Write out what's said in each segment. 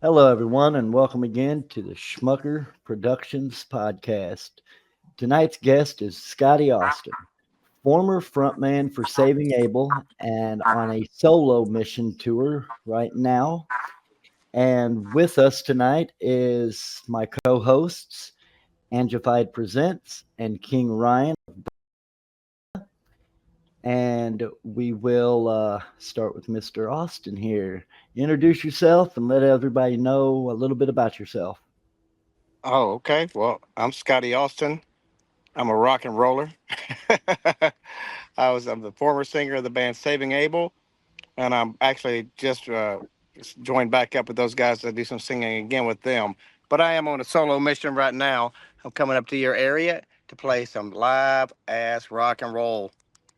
Hello, everyone, and welcome again to the Schmucker Productions podcast. Tonight's guest is Scotty Austin, former frontman for Saving Abel and on a solo mission tour right now. And with us tonight is my co hosts, Angified Presents and King Ryan. And we will start with Mr. Austin here. Introduce yourself and let everybody know a little bit about yourself. Oh, okay. Well, I'm Scotty Austin. I'm a rock and roller. I'm the former singer of the band Saving Abel, and I'm actually just joined back up with those guys to do some singing again with them. But I am on a solo mission right now. I'm coming up to your area to play some live ass rock and roll.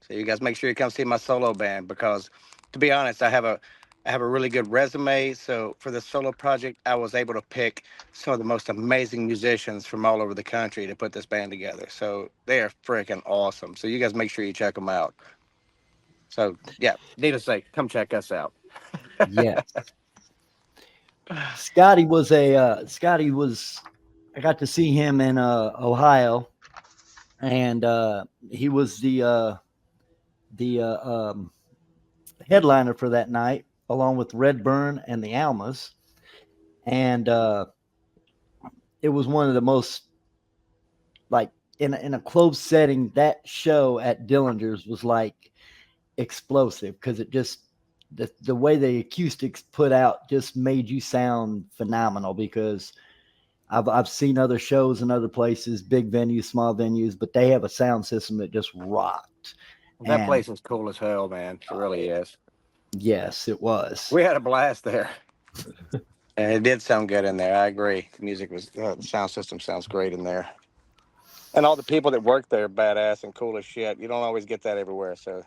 So you guys make sure you come see my solo band because, to be honest, I have a really good resume. So for the solo project, I was able to pick some of the most amazing musicians from all over the country to put this band together. So they are freaking awesome. So you guys make sure you check them out. So yeah, needless to say, come check us out. Yeah. Scotty was I got to see him in Ohio, and he was the headliner for that night, along with Redburn and the Almas, and it was one of the most like in a closed setting. That show at Dillinger's was like explosive because it just the way the acoustics put out just made you sound phenomenal because I've seen other shows in other places, big venues, small venues, but they have a sound system that just rocked. That And place is cool as hell, man. It really is. yes, it was. We had a blast there, and it did sound good in there. I agree. The sound system sounds great in there, and all the people that work there are badass and cool as shit. You don't always get that everywhere, so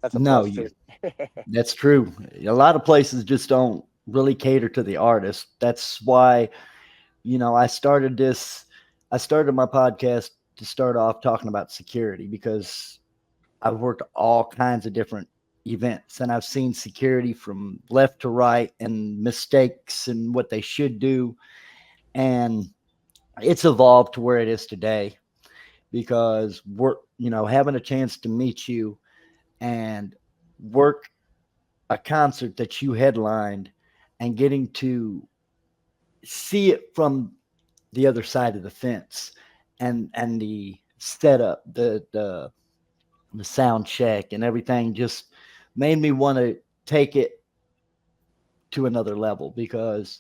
that's a No, plus too. that's true. A lot of places just don't really cater to the artist. That's why, I started this. I started my podcast to start off talking about security because I've worked all kinds of different events and I've seen security from left to right and mistakes and what they should do. And it's evolved to where it is today because we're, having a chance to meet you and work a concert that you headlined and getting to see it from the other side of the fence and the setup, the sound check and everything just made me want to take it to another level because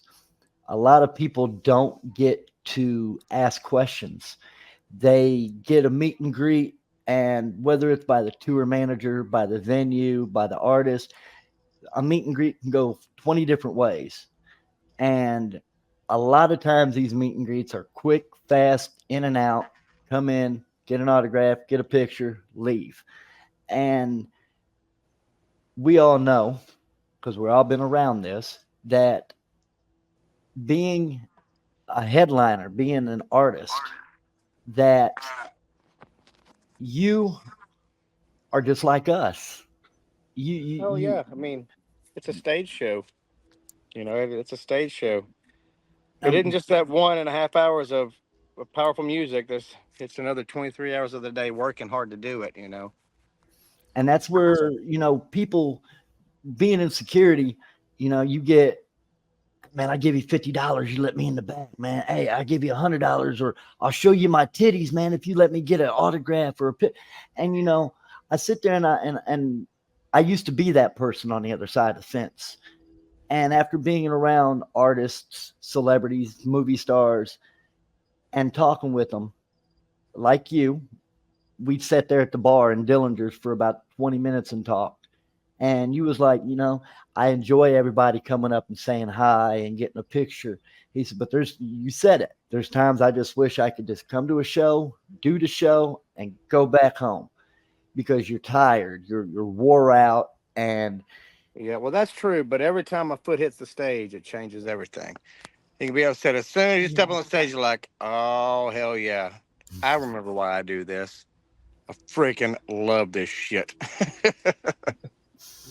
a lot of people don't get to ask questions. They get a meet and greet, and whether it's by the tour manager, by the venue, by the artist, a meet and greet can go 20 different ways. And a lot of times these meet and greets are quick, fast, in and out, come in, get an autograph, get a picture, leave. And we all know, because we've all been around this, that being a headliner, being an artist, that you are just like us. Oh You yeah, I mean, it's a stage show. It's a stage show. It isn't um, just that 1.5 hours of powerful music. It's another 23 hours of the day working hard to do it. and that's where, people being in security, you get, man, I give you $50, you let me in the back, man. Hey, I give you $100, or I'll show you my titties, man, if you let me get an autograph or a pit. And I sit there and I used to be that person on the other side of the fence. And after being around artists, celebrities, movie stars, and talking with them, like you, we'd sat there at the bar in Dillinger's for about 20 minutes and talked. And you was like, I enjoy everybody coming up and saying hi and getting a picture. He said, but you said it. There's times I just wish I could just come to a show, do the show, and go back home because you're tired, you're wore out, and Yeah, well, that's true. But every time my foot hits the stage, it changes everything. You can be upset as soon as you step on the stage. You're like, oh hell yeah, I remember why I do this. I freaking love this shit.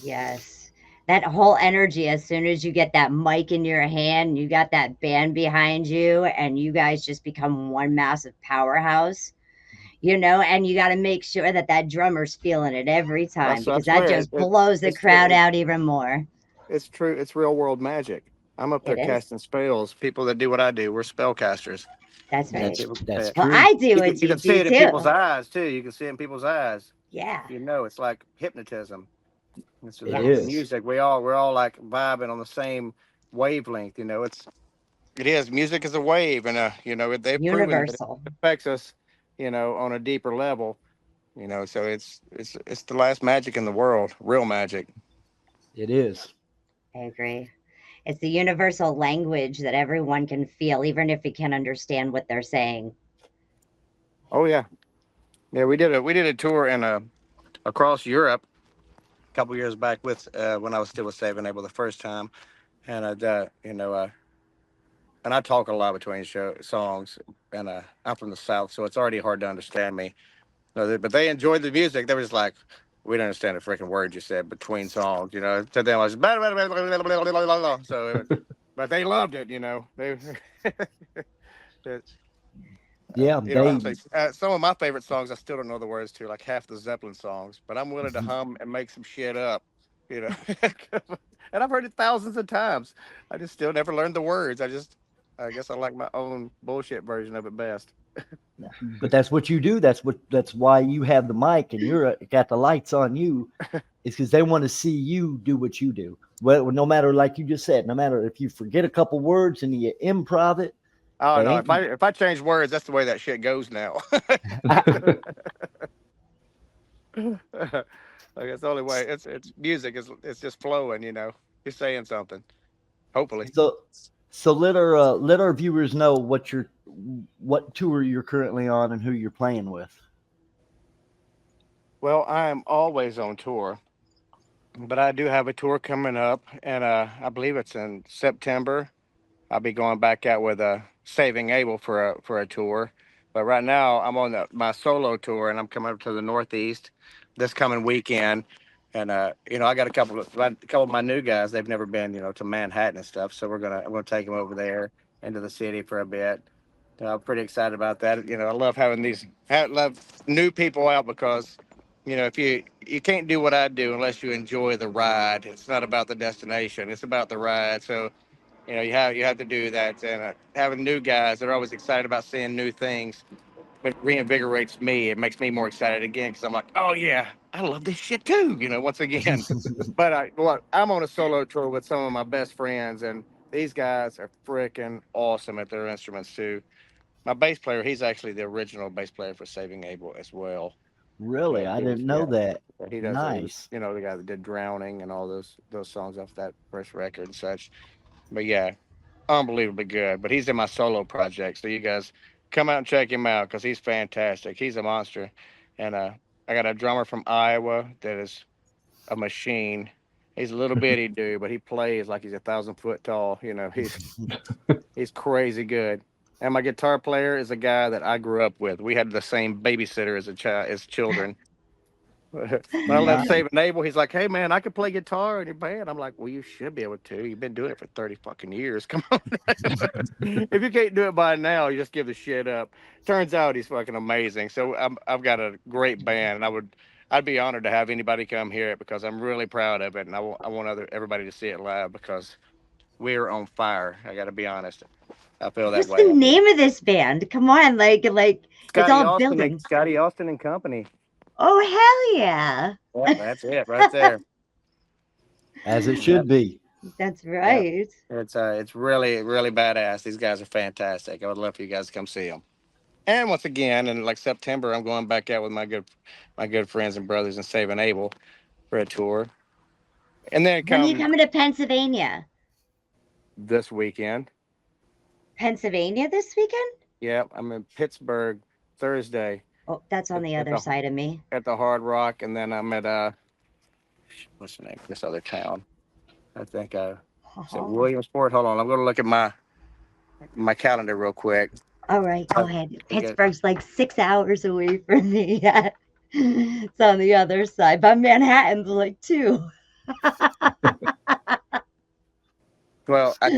Yes. That whole energy, as soon as you get that mic in your hand, you got that band behind you, and you guys just become one massive powerhouse, and you got to make sure that that drummer's feeling it every time, That's I because that swear just blows the crowd out even more. it's true. It's real world magic. I'm up there It is. casting spells. People that do what I do, we're spellcasters. That's You know, right. people, That's Well, true. I do you what can you see do it in people's too. eyes too. You can see it in people's eyes. Yeah. It's like hypnotism. It's It like with is. music. We're all like vibing on the same wavelength. It is. Music is a wave, and they've proven that it Universal. affects us. On a deeper level. So it's the last magic in the world. Real magic. It is. I agree. It's the universal language that everyone can feel, even if you can't understand what they're saying. Oh yeah, yeah. We did a tour across Europe a couple years back with when I was still with Saving Able the first time, and and I talk a lot between songs, and I'm from the South, so it's already hard to understand me. No, but they enjoyed the music. They were just like, we don't understand a freaking word you said between songs. To them I was blah, blah, blah, blah, blah, blah, blah, blah, blah. But they loved it. They, it, Yeah, they honestly, some of my favorite songs I still don't know the words to, like half the Zeppelin songs. But I'm willing to hum and make some shit up. You know, and I've heard it thousands of times. I just still never learned the words. I guess I like my own bullshit version of it best. but that's what you do. That's why you have the mic and you're got the lights on you. It's because they want to see you do what you do. Well, no matter, like you just said, no matter if you forget a couple words and you improv it, Oh they no! ain't. If I change words, that's the way that shit goes now. Like it's the only way. It's music. It's just flowing. You're saying something. Hopefully. so let our viewers know what tour you're currently on and who you're playing with. Well, I am always on tour, but I do have a tour coming up, and I believe it's in September. I'll be going back out with Saving Abel for a tour. But right now I'm on my solo tour, and I'm coming up to the Northeast this coming weekend. And I got a couple of my new guys. They've never been to Manhattan and stuff, so I'm gonna take them over there into the city for a bit. I'm pretty excited about that. I love having love new people out because if you can't do what I do unless you enjoy the ride. It's not about the destination; it's about the ride. So you have to do that, and having new guys that are always excited about seeing new things, it reinvigorates me. It makes me more excited again because I'm like, oh yeah, I love this shit too. Once again. But I'm on a solo tour with some of my best friends, and these guys are freaking awesome at their instruments too. My bass player, he's actually the original bass player for Saving Abel as well. Really, I didn't know Yeah, that. he does. He was, Nice. the guy that did Drowning and all those songs off that first record and such. But yeah, unbelievably good. But he's in my solo project, so you guys come out and check him out because he's fantastic. He's a monster, and I got a drummer from Iowa that is a machine. He's a little bitty dude, but he plays like he's 1,000 foot tall. He's crazy good. And my guitar player is a guy that I grew up with. We had the same babysitter as children. When I left Nice. Saving Abel, he's like, "Hey man, I could play guitar in your band." I'm like, "Well, you should be able to. You've been doing it for 30 fucking years. Come on. If you can't do it by now, you just give the shit up." Turns out he's fucking amazing. So I've got a great band, and I'd be honored to have anybody come hear it because I'm really proud of it, and I want everybody to see it live because we're on fire. I got to be honest. I feel that What's the way. name of this band? Come on, like it's Scotty all Austin and building. Scotty Austin and Company. Oh hell yeah. Yep, that's it right there. As it Yep. should be. That's Yep. right. It's really really badass. These guys are fantastic. I would love for you guys to come see them. And once again, in like September, I'm going back out with my good friends and brothers and Saving Abel for a tour. And then When are you come coming to Pennsylvania? this weekend. Pennsylvania this weekend? Yep, I'm in Pittsburgh Thursday Oh, that's on at, the at other the side of me. at the Hard Rock, and then I'm at what's the name of this other town? I think is it Oh. Williamsport? Hold on, I'm going to look at my calendar real quick. All right, go I ahead. forget. Pittsburgh's like 6 hours away from me yet. It's on the other side, but Manhattan's like 2. Well, I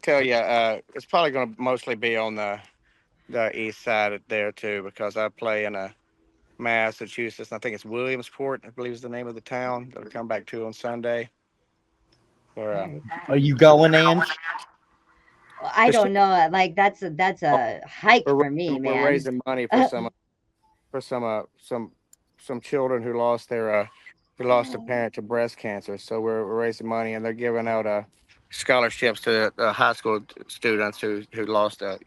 tell you, it's probably going to mostly be on the east side there too, because I play in a Massachusetts. I think it's Williamsport, I believe is the name of the town that I come back to on Sunday. Or Very Are fun. you going, Ange? Well, I it's don't know. Like that's a hike we're for me, we're man. raising money for some children who lost a parent to breast cancer. So we're raising money, and they're giving out scholarships to high school students who lost a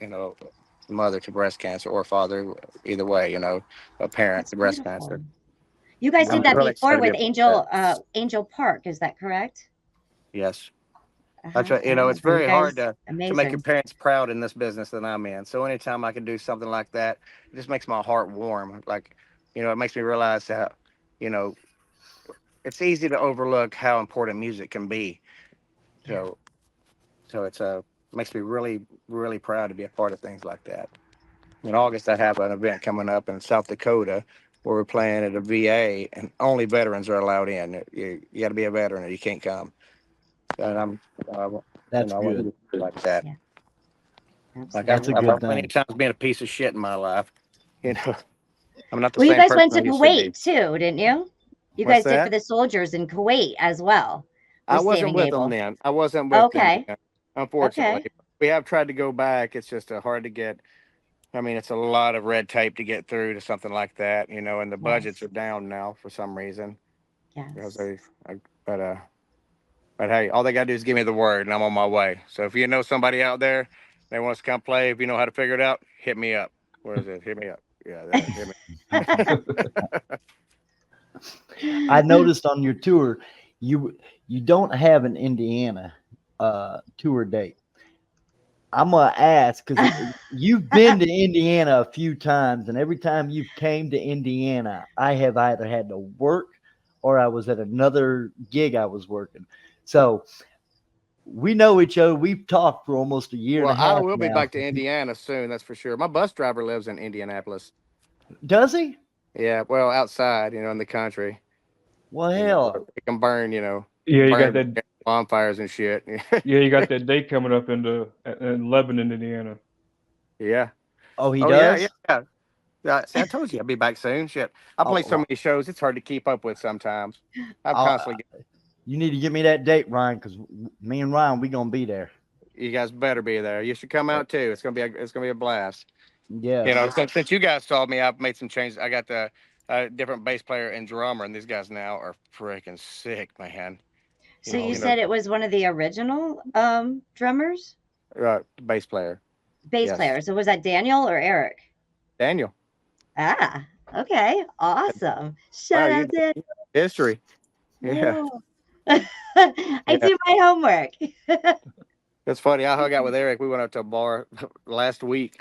mother to breast cancer or father, either way, a parent That's to breast cancer. beautiful. You guys I'm did that really before excited to be with a part of that. Angel Park, is that correct? Yes. That's Uh-huh. right. Yeah. It's So you very hard guys, to make your amazing. parents proud in this business that I'm in. So anytime I can do something like that, it just makes my heart warm. Like, it makes me realize that, you know, it's easy to overlook how important music can be. Yeah. So, so makes me really, really proud to be a part of things like that. In August, I have an event coming up in South Dakota where we're playing at a VA, and only veterans are allowed in. You got to be a veteran or you can't come. And uh, That's I want to good. do like that. Yeah. Like Absolutely. That's a I've good had plenty of thing. times being a piece of shit in my life. You know, I'm not the Well, you same guys person went I to used to Kuwait be. too, didn't you? You What's guys did for that? the soldiers in Kuwait as well I with wasn't Saving with them Abel. then. I wasn't with them Okay. then. Unfortunately, Okay. we have tried to go back. It's just hard to get. I mean, it's a lot of red tape to get through to something like that. And the budgets Yes. are down now for some reason because Yes. they. But hey, all they gotta do is give me the word, and I'm on my way. So if you know somebody out there that wants to come play, if you know how to figure it out, hit me up. Where is it? Hit me up. Yeah, that. Hit me. I noticed on your tour, you you don't have an Indiana tour date. I'm gonna ask because you've been to Indiana a few times, and every time you've came to Indiana, I have either had to work or I was at another gig I was working. So we know each other. We've talked for almost a year and a Well, I half will be now. back to Indiana soon. That's for sure. My bus driver lives in Indianapolis. Does he? Yeah, well, outside, in the country, Well, hell, where it can burn, Yeah, you got burn that. bonfires and shit. Yeah, you got that date coming up in Lebanon, Indiana. Yeah. oh, he Oh yeah, yeah, does. yeah. See, I told you I'd be back soon. Shit, I play so Oh, many shows; it's hard to keep up with sometimes. I'm I'll, constantly. you need to give me that date, Ryan, because me and Ryan we gonna be there. You guys better be there. You should come Uh, out too. It's gonna be a blast. Yes. Since you guys saw me, I've made some changes. I got the different bass player and drummer, and these guys now are freaking sick, man. So you You know, said it was one of the original drummers, bass player. bass Yes, players. So was that Daniel or Eric? Daniel. Ah, okay. Awesome. Wow, Shout you out to history. Yeah, oh. I yeah. do my homework. It's funny. I hung out with Eric. We went out to a bar last week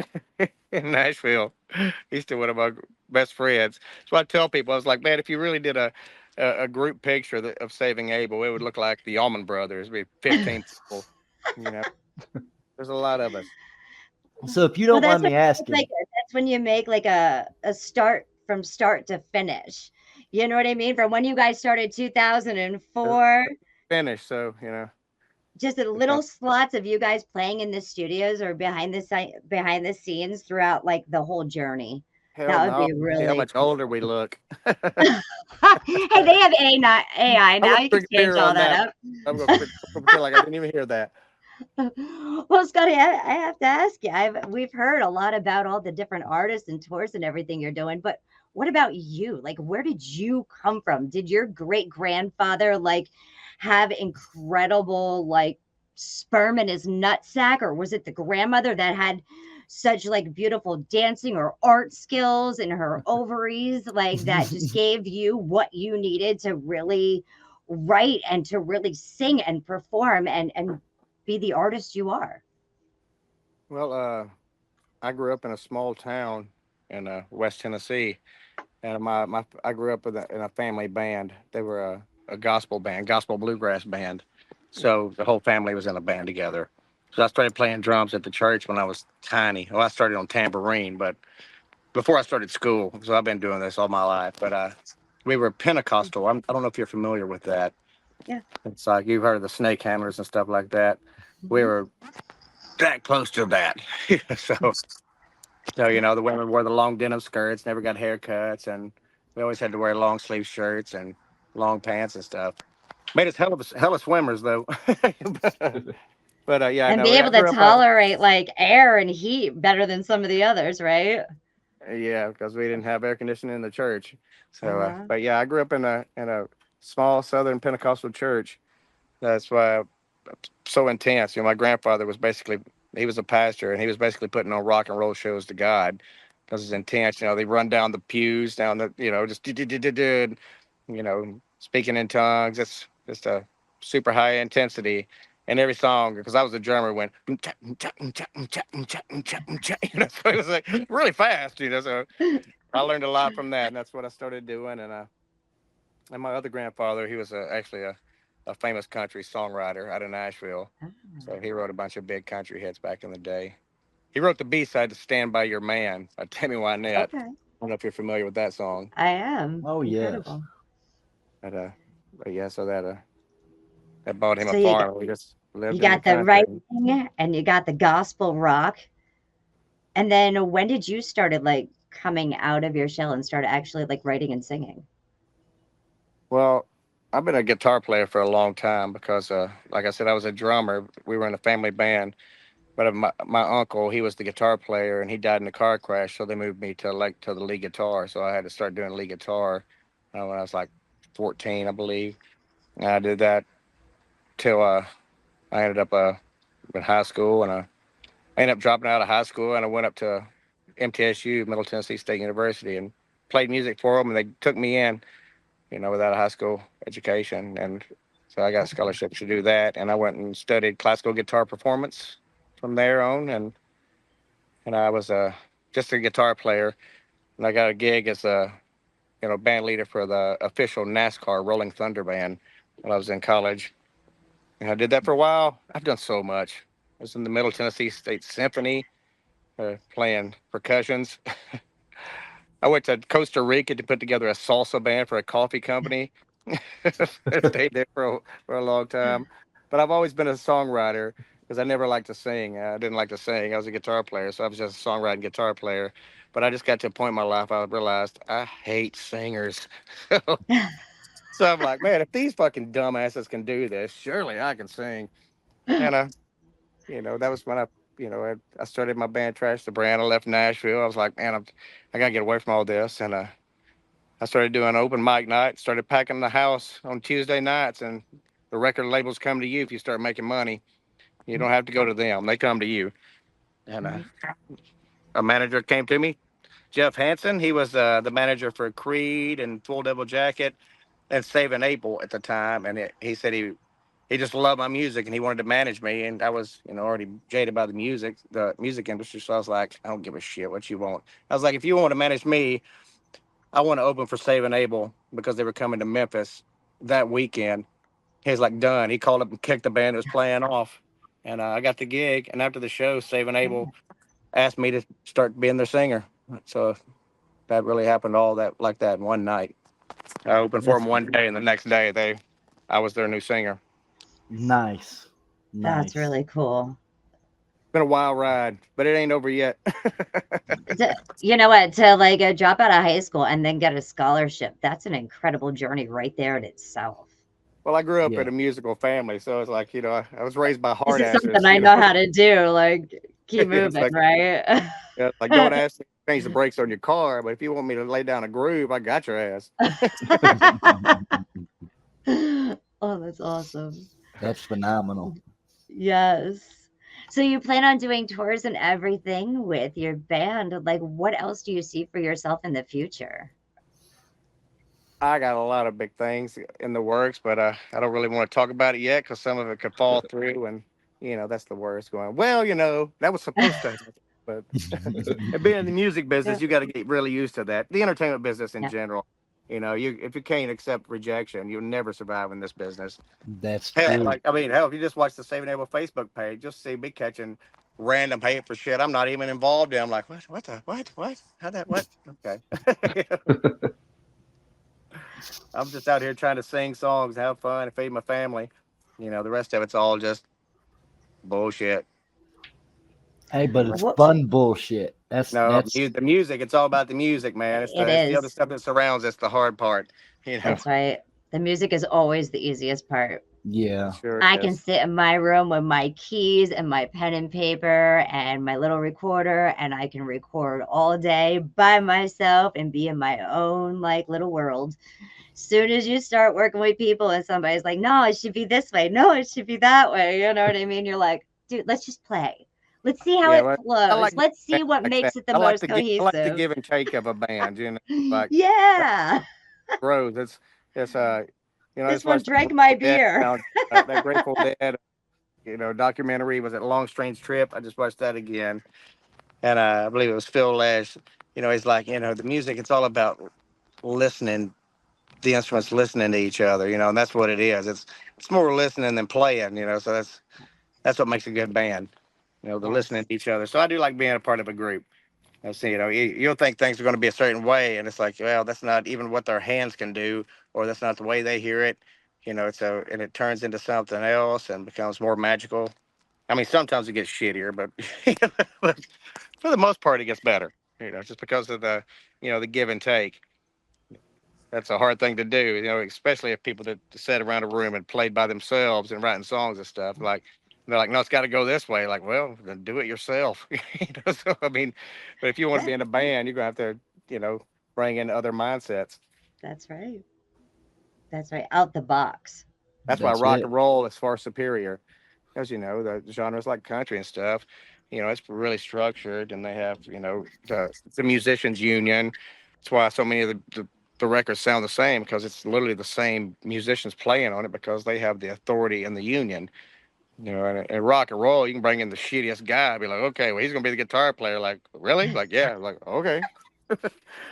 in Nashville. He's still one of my best friends. So I tell people, I was like, man, if you really did a group picture of Saving Abel, it would look like the Allman Brothers. It'd be 15 people. You know, there's a lot of us. So if you Well, don't mind me asking, that's when you make like a start from start to finish. You know what I mean? From when you guys started Uh, 2004, Finished. So, just a it's not, little slots of you guys playing in the studios or behind the scenes throughout like the whole journey. hell That would no. be See how really much cool. older we look. Hey, they have AI I'm now. going to You can drink change beer all on that that. up. I'm going to pretend like I didn't even hear that. Well, Scotty, I have to ask you. We've heard a lot about all the different artists and tours and everything you're doing, but what about you? Like, where did you come from? Did your great grandfather like have incredible like sperm in his nutsack, or was it the grandmother that had such like beautiful dancing or art skills in her ovaries, like that just gave you what you needed to really write and to really sing and perform and be the artist you are. Well, I grew up in a small town in West Tennessee, and I grew up in a family band. They were a gospel band, gospel bluegrass band. So the whole family was in a band together. So I started playing drums at the church when I was tiny. Well, I started on tambourine, but before I started school. So I've been doing this all my life. But we were Pentecostal. I don't know if you're familiar with that. Yeah. It's like you've heard of the snake handlers and stuff like that. We were that close to that. So the women wore the long denim skirts, never got haircuts, and we always had to wear long sleeve shirts and long pants and stuff. Made us hella swimmers though. but yeah, And no, be I able to grew up. tolerate like air and heat better than some of the others, right? Yeah, because we didn't have air conditioning in the church. So, Uh-huh. but yeah, I grew up in a small Southern Pentecostal church. That's why so intense. My grandfather was basically he was a pastor, and he was basically putting on rock and roll shows to God because it's intense. They run down the pews, down the just speaking in tongues. It's just a super high intensity. And every song, because I was a drummer, went so it was like really fast. So I learned a lot from that, and that's what I started doing. And my other grandfather, he was actually a famous country songwriter out of Nashville. Ah, So he wrote a bunch of big country hits back in the day. He wrote the B-side to "Stand by Your Man" by Tammy Wynette. okay. I don't know if you're familiar with that song, I am. Oh yes. Incredible. but yeah, so that bought him So a farm. We just you lived in the got the country. writing and you got the gospel rock. And then when did you started like coming out of your shell and started actually like writing and singing? Well, I've been a guitar player for a long time because, like I said, I was a drummer. We were in a family band. But my uncle, he was the guitar player, and he died in a car crash. So they moved me to the lead guitar. So I had to start doing lead guitar when I was like 14, I believe. And I did that till I ended up in high school, and I ended up dropping out of high school, and I went up to MTSU, Middle Tennessee State University, and played music for them, and they took me in, without a high school education, and so I got scholarships to do that, and I went and studied classical guitar performance from there on, and I was just a guitar player, and I got a gig as a band leader for the official NASCAR Rolling Thunder band when I was in college, and I did that for a while. I've done so much. I was in the Middle Tennessee State Symphony, playing percussions. I went to Costa Rica to put together a salsa band for a coffee company. I stayed there for a long time. But I've always been a songwriter because I never liked to sing. I didn't like to sing. I was a guitar player, so I was just a songwriting guitar player. But I just got to a point in my life I realized I hate singers. So I'm like, man, if these fucking dumbasses can do this, surely I can sing. And that was when I started my band Trash the Brand. I left Nashville. I was like, man, I gotta get away from all this. And I started doing open mic night, started packing the house on Tuesday nights, and the record labels come to you if you start making money. You don't have to go to them; they come to you. And Right. a manager came to me, Jeff Hansen. He was the manager for Creed and Full Devil Jacket and Saving Abel at the time, and he said he just loved my music and he wanted to manage me. And I was already jaded by the music industry, so I was like, I don't give a shit what you want. I was like, if you want to manage me, I want to open for Saving Abel because they were coming to Memphis that weekend. He's like, done. He called up and kicked the band that was playing off. And I got the gig. And after the show, Saving Abel asked me to start being their singer. So that really happened all that like that in one night. I opened for That's them one day, and the next day I was their new singer. nice. That's Nice. really cool. Been a wild ride, but it ain't over yet. You know what? To like drop out of high school and then get a scholarship, that's an incredible journey right there in itself. Well, I grew up Yeah. in a musical family, so it's like I was raised by This hard is something asses. I know how to do. Like, keep It's moving, like right? like don't ask me to change the brakes on your car, but if you want me to lay down a groove, I got your ass. Oh, that's awesome. That's phenomenal. Yes. So you plan on doing tours and everything with your band. Like, what else do you see for yourself in the future? I got a lot of big things in the works, but I don't really want to talk about it yet because some of it could fall through, and that's the worst. Going well, that was supposed to happen, but and being in the music Yeah. business, you got to get really used to that. The entertainment business in Yeah. general, you if you can't accept rejection, you'll never survive in this business. That's Hell, true. hell, if you just watch the Saving Able Facebook page, just see me catching random hate for shit I'm not even involved in. I'm like, what, how that, what? Okay. I'm just out here trying to sing songs, have fun, and feed my family. The rest of it's all just bullshit. Hey, but it's What fun bullshit. No, That's the music. It's all about the music, man. It's it the other is. stuff that surrounds us, the hard part. You know, That's right. The music is always the easiest part. yeah. sure I can is. sit in my room with my keys and my pen and paper and my little recorder, and I can record all day by myself and be in my own like little world. Soon as you start working with people and somebody's like, no, it should be this way. No, it should be that way. You know what I mean? You're like, dude, let's just play. Let's see how Yeah, it well, I flows. like Let's see bands what like that. makes it the most I like the cohesive. give and take of a band. Like Yeah. growth. It's I This just one watched drank my that beer. that Grateful Dead documentary. Was it Long Strange Trip? I just watched that again, and I believe it was Phil Lesh. He's like, the music. It's all about listening, the instruments listening to each other. And that's what it is. It's more listening than playing. So that's what makes a good band. The listening Yes, to each other. So I do like being a part of a group. I see, you'll think things are going to be a certain way, and it's like, well, that's not even what their hands can do, or that's not the way they hear it. And it turns into something else and becomes more magical. I mean, sometimes it gets shittier, but, but for the most part, it gets better. Just because of the give and take. That's a hard thing to do, especially if people that sat around a room and played by themselves and writing songs and stuff. Like they're like, no, it's got to go this way. Like, well, then do it yourself. So I mean, but if you want to be that, in a band, you're gonna have to, bring in other mindsets. that's right. That's right. Out the box. That's why That's rock it. and roll is far superior, as the genres like country and stuff. It's really structured, and they have, the musicians union. That's why so many of the records sound the same, because it's literally the same musicians playing on it, because they have the authority in the union. And rock and roll, you can bring in the shittiest guy, be like, okay, well, he's gonna be the guitar player. Like, really? Like, yeah. Like, okay.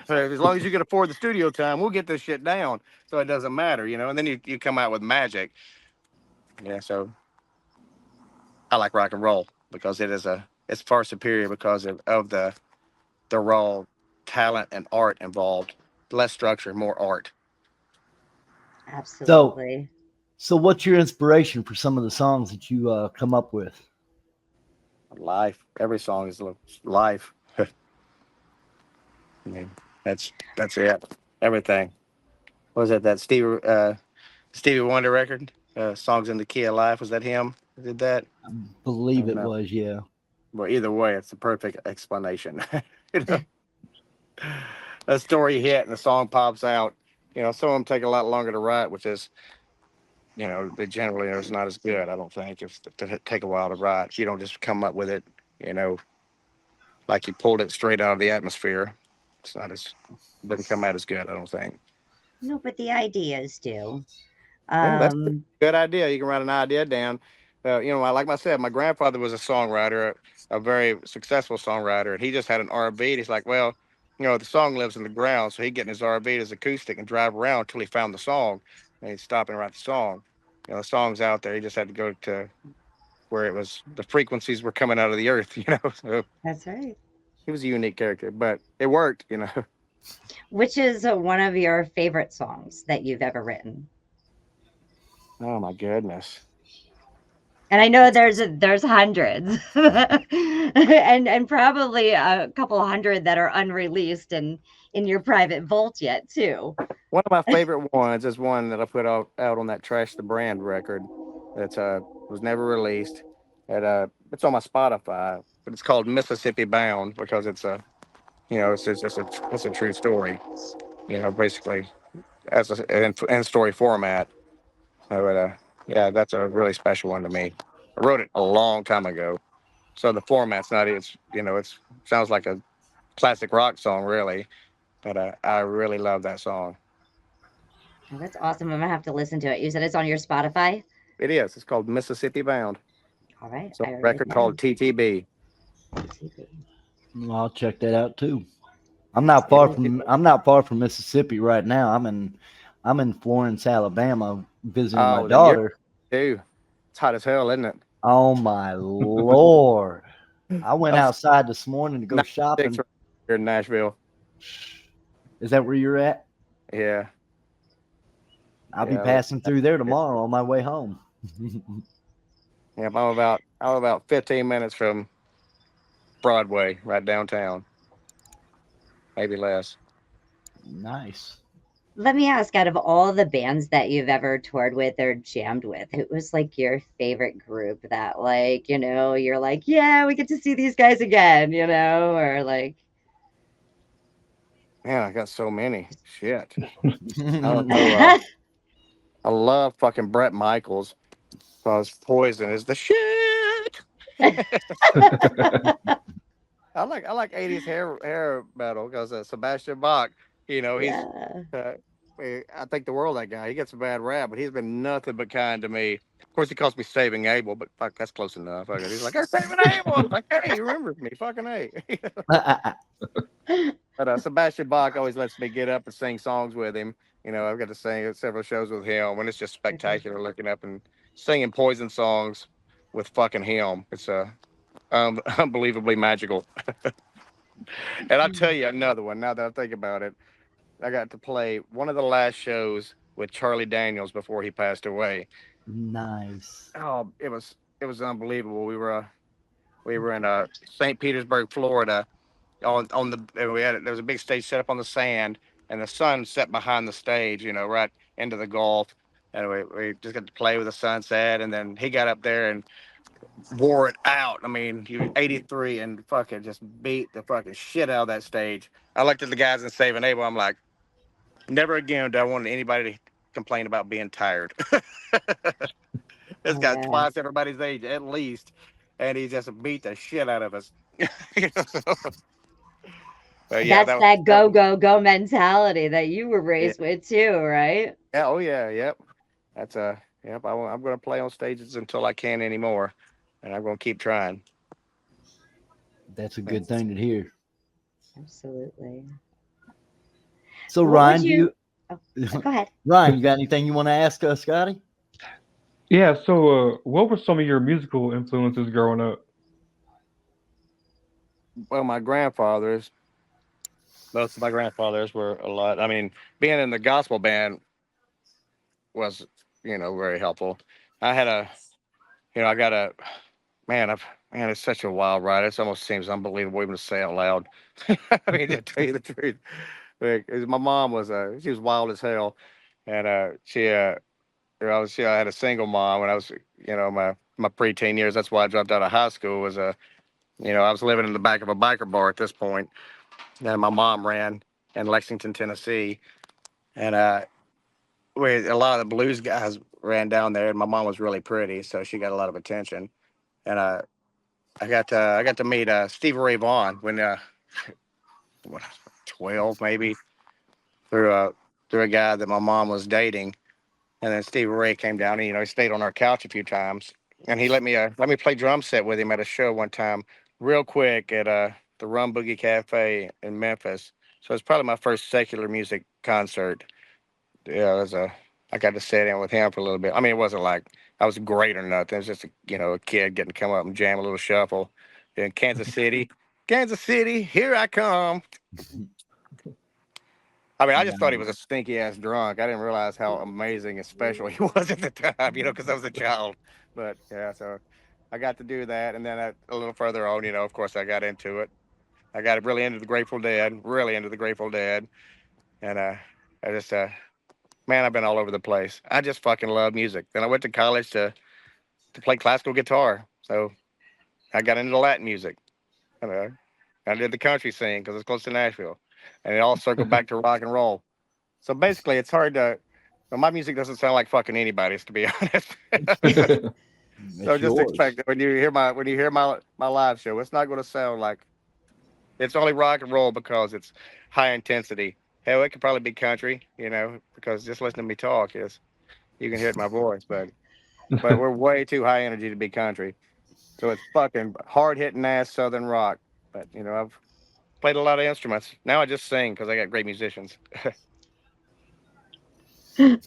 As long as you can afford the studio time, we'll get this shit down. So it doesn't matter. And then you come out with magic. Yeah. So I like rock and roll because it's far superior because of the raw talent and art involved. Less structure, more art. So, Absolutely. so what's your inspiration for some of the songs that you come up with? Life. Every song is life. I mean, that's it. Everything. What was it that Stevie Wonder record? Songs in the Key of Life. Was that him who did that? I I believe don't it know. was, yeah. Well, either way, it's the perfect explanation. you know, a story hit and the song pops out. Some of them take a lot longer to write, which is, they generally is not as good. I don't think if to take a while to write. If you don't just come up with it, you know, like you pulled it straight out of the atmosphere, it's not as doesn't come out as good. I don't think. No, but the ideas do. Yeah, that's a Um, good idea. You can write an idea down. Like I said, my grandfather was a songwriter, a very successful songwriter, and he just had an RV. And he's like, well, the song lives in the ground, so he'd get in his RV, his acoustic, and drive around until he found the song, and he'd stop and write the song. The song's out there. He just had to go to where it was the frequencies were coming out of the earth. So that's right. he was a unique character, but it worked. Which is one of your favorite songs that you've ever written? Oh my goodness. And I know there's hundreds, and probably a couple hundred that are unreleased and in your private vault yet too. One of my favorite ones is one that I put out on that Trash the Brand record that was never released. It's on my Spotify, but it's called Mississippi Bound because it's a true story. Basically as in story format. So yeah, that's a really special one to me. I wrote it a long time ago, so the format's not. It's sounds like a classic rock song, really. But I really love that song. Oh, that's awesome. I'm gonna have to listen to it. You said it's on your Spotify? It is. It's called Mississippi Bound. All right, It's a I wrote it record called down. TTB. ATV. Well, I'll check that out too. Yeah. I'm not far from Mississippi right now. I'm in Florence, Alabama, visiting my Oh, then you're daughter. too. It's hot as hell, isn't it? Oh my Lord. I went I'm outside this morning to go 96 shopping. right here in Nashville. Is that where you're at? Yeah. I'll be Yeah, passing through there tomorrow on my way home. yeah. I'm about 15 minutes from Broadway, right downtown, maybe less. Nice. Let me ask, out of all the bands that you've ever toured with or jammed with, who was like your favorite group that, like, you know, you're like, yeah, we get to see these guys again, you know, or like, Man, I got so many. Shit. I don't know. I love fucking Brett Michaels because Poison is the shit. I like 80s hair metal because Sebastian Bach, you know, he's yeah, uh, I think the world of that guy. He gets a bad rap, but he's been nothing but kind to me. Of course, he calls me Saving Abel, but fuck, that's close enough. He's like, "Hey, Saving Abel." I'm like, "Hey, he remembers me, fucking hey." But Sebastian Bach always lets me get up and sing songs with him. You know, I've got to sing at several shows with him, and it's just spectacular looking up and singing Poison songs with fucking him. It's unbelievably magical. And I'll tell you another one now that I think about it. I got to play one of the last shows with Charlie Daniels before he passed away. Nice. Oh, it was unbelievable. We were in St. Petersburg, Florida. On the we had there was a big stage set up on the sand, and the sun set behind the stage. You know, right into the Gulf. And we just got to play with the sunset, and then he got up there and wore it out. I mean, he was 83 and fucking just beat the fucking shit out of that stage. I looked at the guys in Saving Abel. I'm like, never again do I want anybody to complain about being tired. This oh guy's yeah. twice everybody's age at least, and he just beat the shit out of us. But yeah, That's that go, go, go mentality that you were yeah, raised with too, right? yeah, oh yeah, yep. That's yep. I'm going to play on stages until I can't anymore, and I'm going to keep trying. That's a Yeah. good thing to hear. Absolutely. So What would Ryan, do you? you Oh, go ahead. Ryan, you got anything you want to ask us, Scotty? Yeah. So, what were some of your musical influences growing up? Well, my grandfathers, both of my grandfathers were a lot. I mean, being in the gospel band was, you know, very helpful. I had a, you know, I got a man. Man, it's such a wild ride. It almost seems unbelievable even to say out loud. I mean, to tell you the truth, like, 'cause my mom was she was wild as hell, and I had a single mom when I was, you know, my preteen years. That's why I dropped out of high school. Was you know, I was living in the back of a biker bar at this point, and my mom ran in Lexington, Tennessee, and a lot of the blues guys ran down there, and my mom was really pretty, so she got a lot of attention, and I got to meet Stevie Ray Vaughan when what 12 maybe through a through a guy that my mom was dating. And then Stevie Ray came down and, you know, he stayed on our couch a few times. And he let me play drum set with him at a show one time, real quick at the Rum Boogie Cafe in Memphis. So it's probably my first secular music concert. Yeah, I got to sit in with him for a little bit. I mean, it wasn't like I was great or nothing. It was just a kid getting to come up and jam a little shuffle in Kansas City. Kansas City, here I come. I mean, I just thought he was a stinky ass drunk. I didn't realize how amazing and special he was at the time, you know, because I was a child. But yeah, so I got to do that. And then a little further on, you know, of course, I got into it. I got really into the Grateful Dead, really into the Grateful Dead. And I just, man, I've been all over the place. I just fucking love music. Then I went to college to play classical guitar. So I got into Latin music. And, I did the country scene because it's close to Nashville. And it all circled back to rock and roll. So basically, it's hard to. Well, my music doesn't sound like fucking anybody's, to be honest. So It's just yours. expect that when you hear my live show, it's not going to sound like it's only rock and roll because it's high intensity. Hell, it could probably be country, you know, because just listening to me talk is you can hear it in my voice, but we're way too high energy to be country. So it's fucking hard hitting ass southern rock. But you know, I've played a lot of instruments. Now I just sing because I got great musicians. Man,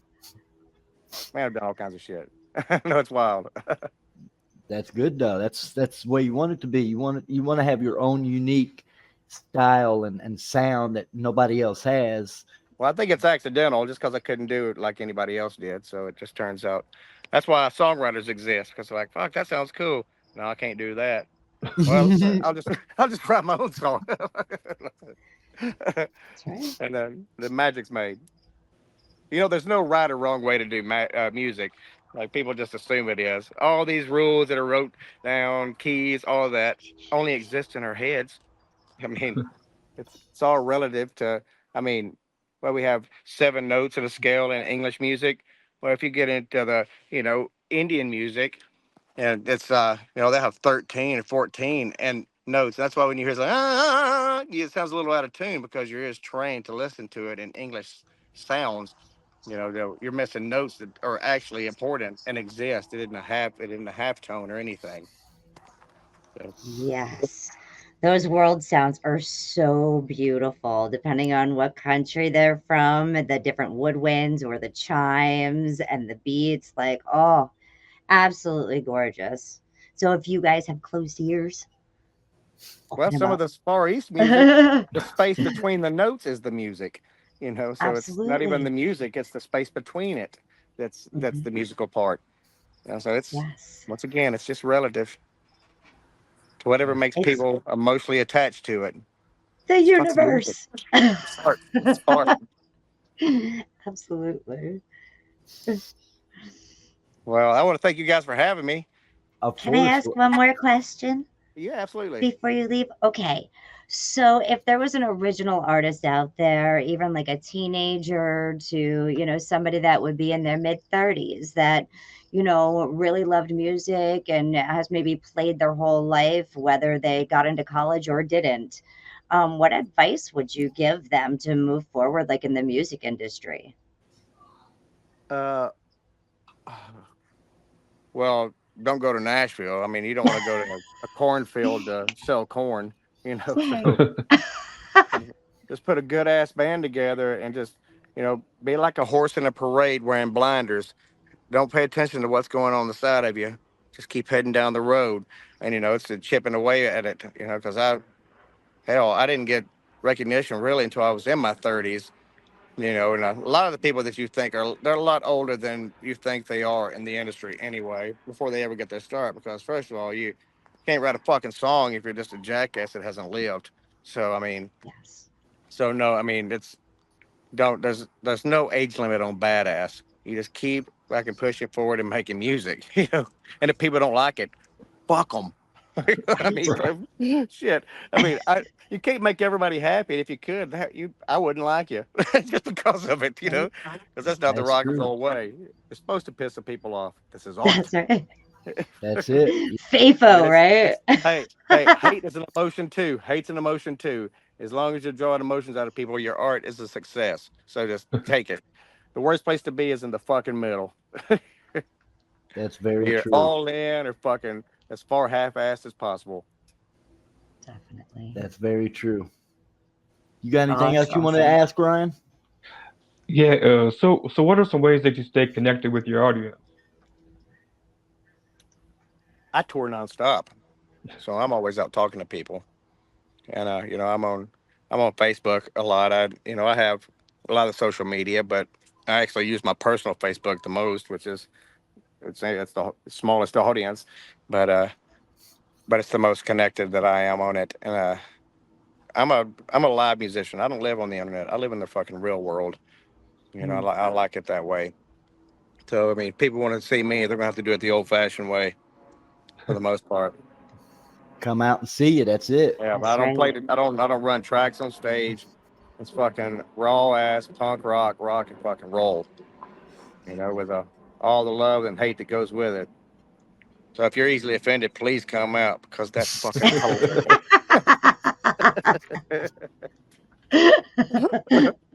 I've done all kinds of shit. No, it's wild. That's good though. That's the way you want it to be. You want to have your own unique style and sound that nobody else has. Well, I think it's accidental just because I couldn't do it like anybody else did. So it just turns out that's why songwriters exist because they're like, fuck, that sounds cool. No, I can't do that. Well, I'll just I'll just write my own song, That's right. and then the magic's made. There's no right or wrong way to do music. Like people just assume it is. All these rules that are wrote down, keys, all of that, only exist in our heads. I mean, it's all relative to. I mean, well, we have 7 notes in a scale in English music. Well, if you get into the Indian music, and it's they have 13 or 14 and notes. That's why when you hear it's like it sounds a little out of tune because your ear is trained to listen to it in English sounds. You're missing notes that are actually important and exist. It isn't a half tone or anything. So, Yes. Those world sounds are so beautiful, depending on what country they're from, the different woodwinds or the chimes and the beats. Like, oh, absolutely gorgeous. So if you guys have closed ears, well, open them some of up. the Far East music, the space between the notes is the music. So it's not even the Absolutely. music; it's the space between it that's Hmm. the musical part. So it's Yes. once again, it's just relative to whatever makes It's people emotionally attached to it. the It's fucking music. universe. It's art. It's art. Absolutely. Well, I want to thank you guys for having me. Of Can I course. ask one more question Yeah, absolutely. before you leave? Okay. So if there was an original artist out there, even like a teenager to, somebody that would be in their mid 30s that, really loved music and has maybe played their whole life, whether they got into college or didn't, what advice would you give them to move forward, like in the music industry? Uh, well, don't go to Nashville. I mean, you don't want to go to a cornfield to sell corn. Right. So just put a good ass band together and just be like a horse in a parade wearing blinders. Don't pay attention to what's going on the side of you. Just keep heading down the road, and it's the chipping away at it. Because I didn't get recognition really until I was in my 30s. And a lot of the people that you think they're a lot older than you think they are in the industry anyway, before they ever get their start. Because first of all, you can't write a fucking song if you're just a jackass that hasn't lived. So I mean, Yes. so no, I mean it's don't there's no age limit on badass. You just keep fucking pushing forward and making music, And if people don't like it, fuck them. I Right. mean, shit. I mean, you can't make everybody happy. If you could, I wouldn't like you just because of it, Right. because that's not the That's rock and true. roll way. It's supposed to piss the people off. This is art. That's right. That's it. I mean, FAFO, it's right? hey, hate is an emotion too. Hate's an emotion too. As long as you're drawing emotions out of people, your art is a success. So just take it. The worst place to be is in the fucking middle. That's very You're true. all in or fucking as far half-assed as possible. Definitely. That's very true. You got Oh, anything it's else you want to awesome. ask, Ryan? Yeah. So what are some ways that you stay connected with your audience? I tour nonstop, so I'm always out talking to people, and I'm on Facebook a lot. I have a lot of social media, but I actually use my personal Facebook the most, which is it's the smallest audience, but but it's the most connected that I am on it. And I'm a live musician. I don't live on the internet. I live in the fucking real world. Mm. I like it that way. So I mean, people want to see me, they're gonna have to do it the old-fashioned way for the most part. Come out and see you. That's it. Yeah, but I That's don't right. play. I don't run tracks on stage. It's fucking raw ass punk rock and fucking roll. With all the love and hate that goes with it. So if you're easily offended, please come out because that's fucking culture.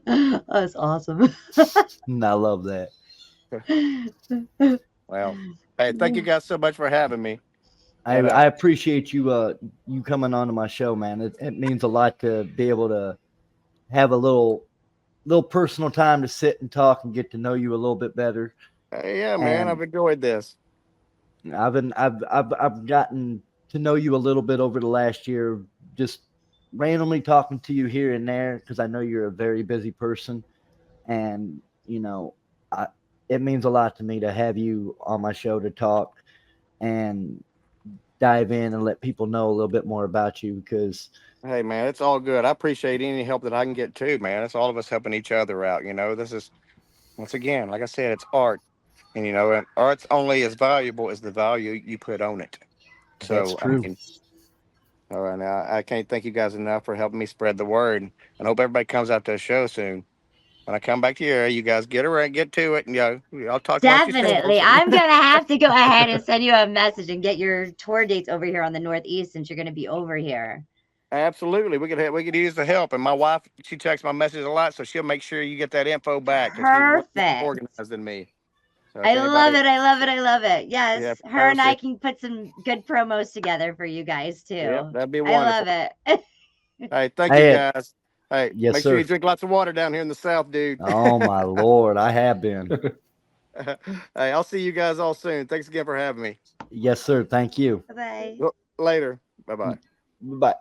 That's awesome. I love that. Well, hey, thank you guys so much for having me. I, And I appreciate you coming on to my show, man. It means a lot to be able to have a little personal time to sit and talk and get to know you a little bit better. yeah, man, I've And enjoyed this. I've gotten to know you a little bit over the last year, just randomly talking to you here and there because I know you're a very busy person. And it means a lot to me to have you on my show to talk and dive in and let people know a little bit more about you, because Hey, man, it's all good. I appreciate any help that I can get too, man. It's all of us helping each other out. This is, once again, like I said, it's art. And art's only as valuable as the value you put on it. that's So, I true. mean, all right, now I can't thank you guys enough for helping me spread the word. And I hope everybody comes out to a show soon. When I come back to your area, you guys get around, get to it, and I'll talk amongst Definitely. yourselves. I'm going to have to go ahead and send you a message and get your tour dates over here on the Northeast, since you're going to be over here. Absolutely, we could use the help. And my wife, she checks my messages a lot, so she'll make sure you get that info back because she's way more Perfect. organized than me. So I if love anybody, it. I love it. I love it. yeah, Yes. if Her and I anybody- can put some good promos together for you guys too. Yep, that'd be I wonderful. love it. Hey, thank you Hey, guys. Hey, yes, make sure sir. you drink lots of water down here in the South, dude. Oh my Lord, I have been. Hey, I'll see you guys all soon. Thanks again for having me. Yes, sir. Thank you. Bye-bye. Later. Bye bye. Bye.